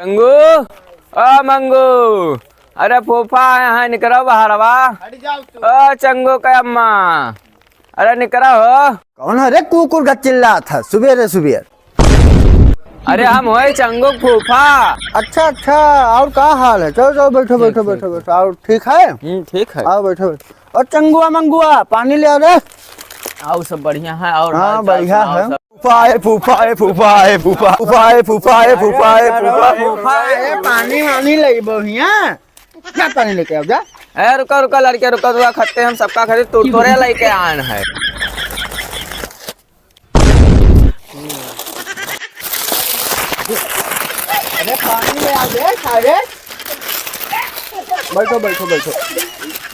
मंगू ओ मंगू, अरे फूफा यहाँ निकलो बाहरवा। ओ चंगू का अम्मा, अरे निकला हो। कौन है रे कुकुर का चिल्ला था सुबेरे सुबेर? अरे हम हो चंगू फूफा। अच्छा अच्छा, और क्या हाल है? चलो चलो बैठो बैठो बैठो बैठो। और ठीक है? ठीक है। आओ बैठो बैठो। और चंगुआ मंगुआ पानी ले आओ रे। आओ सब बढ़िया है। और हाँ बढ़िया है। फूफा है फूफा है फूफा है फूफा फूफा है फूफा है फूफा है फूफा फूफा है। पानी वानी ले बढ़िया। क्या पानी लेके आओ जा। ए रुका रुका लड़के रुका, रुका खत्ते हम सबका खरीद तू तोरे लेके आन है। अरे पानी ले आ दे सारे। बैठो बैठो बैठो।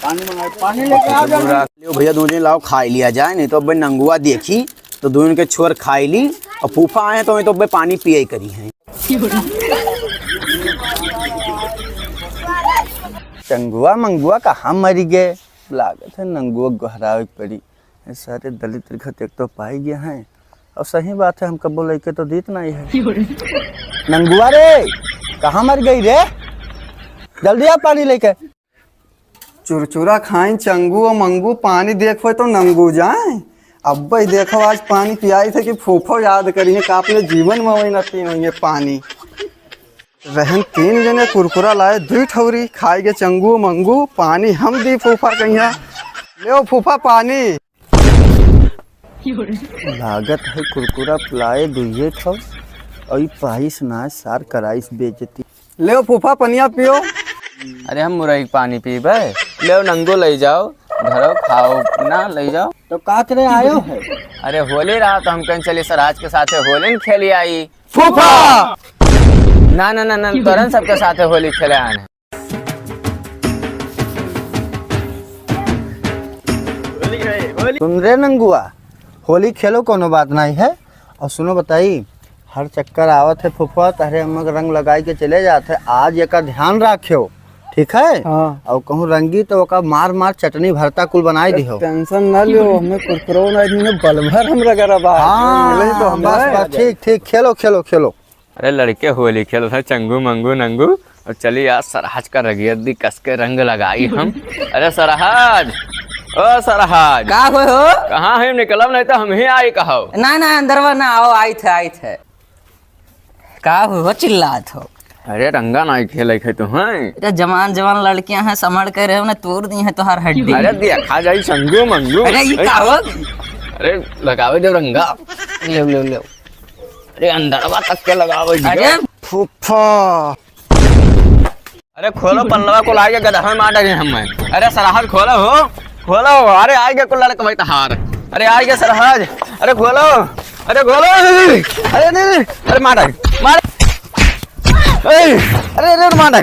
पानी मंगाओ, पानी लेके आ जा। भैया दूध लाओ खा लिया जाए, नहीं तो अब नंगुआ देखी तो दून के छोर खाई ली और फूफा आए तो पानी पिए करी है। चंगुआ मंगुआ कहाँ मरी गए? लागत है नंगुआ गहरावे पड़ी। सारे दलित रिखत एक तो पाई गए हैं। और सही बात है, हम कब बोले के तो दीत नहीं है। नंगुआ रे कहाँ मर गई रे? जल्दी आ पानी लेके। चुरचुरा खाइन चंगू और मंगू पानी देखो तो नंगू जाए। अब भाई देखो आज पानी पियाई थे कि फूफो याद करिए का अपने जीवन में वही न पी होंगे पानी। रहन 3 जने कुरकुरा लाए 2 ठौरी खाए के चंगू मंगू पानी हम दी फूफा कहिया ले फूफा पानी। लागत है कुरकुरा पिलाए 2 ठौ और पाइस ना सार कराइस बेचती। ले फूफा पनिया पियो। अरे हम मुरई पानी पीबे, ले नंगो ले जाओ घरों खाओ ना ले जाओ। तो का करे आयो है? अरे होली रहा तो हम कहीं चली सराज के साथ होली खेली आई। फूफा ना ना ना ना तुरंत सबके साथ होली खेले आने। सुन रे नंगुआ, होली खेलो कोनो बात नहीं है। और सुनो बताई, हर चक्कर आवत है फूफा तारे हम रंग लगाई के चले जाते। आज एक ध्यान रखियो ठीक है? हाँ। और कहूँ रंगी तो ओका मार मार चटनी भरता कुल बनाई दिहो। टेंशन ना लियो, हमें कुरकुरो नहीं बल भर हम रगड़ा बा। हाँ, तो बस ठीक ठीक खेलो खेलो खेलो। अरे लड़के होली खेल रहे चंगू मंगू नंगू, और चलिए आज सरहज का रगियत दी कस के रंग लगाई हम। अरे सरहज ओ सरहज का हो कहाँ है? निकलब नहीं तो हम ही आई कहो। ना ना अंदरवा ना आओ, आई थे का हो चिल्लात हो? अरे रंगा नहीं खेले खे तो हैं। जवान जवान लड़कियां हैं, संभल कर रहे तोड़ दी है तुहार हड्डी। अरे देखा जाई चंगू मंगू। अरे ये का हो? अरे लगावे दे रंगा। ले ले ले। अरे अंदरवा तक के लगावे। अरे फूफा अरे खोलो पल्लवा को लाके गधा में मार देंगे हम। अरे सरहज खोलो हो, खोलो। अरे आएगा को लड़का भाई तहार। अरे आएगा सरहज, अरे खोलो, अरे खोलो। अरे नहीं अरे मार मार। अरे अरे मार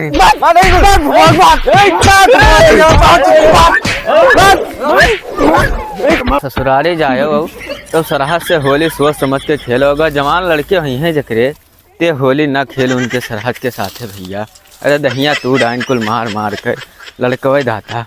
ससुराले जाओ तो सरहद से होली सोच समझ के खेलो। अगर जवान लड़के वही हैं जकरे ते होली ना खेलो उनके सरहद के साथ है भैया। अरे दहिया तू डाइन कुल मार मार कर लड़कवे दाता।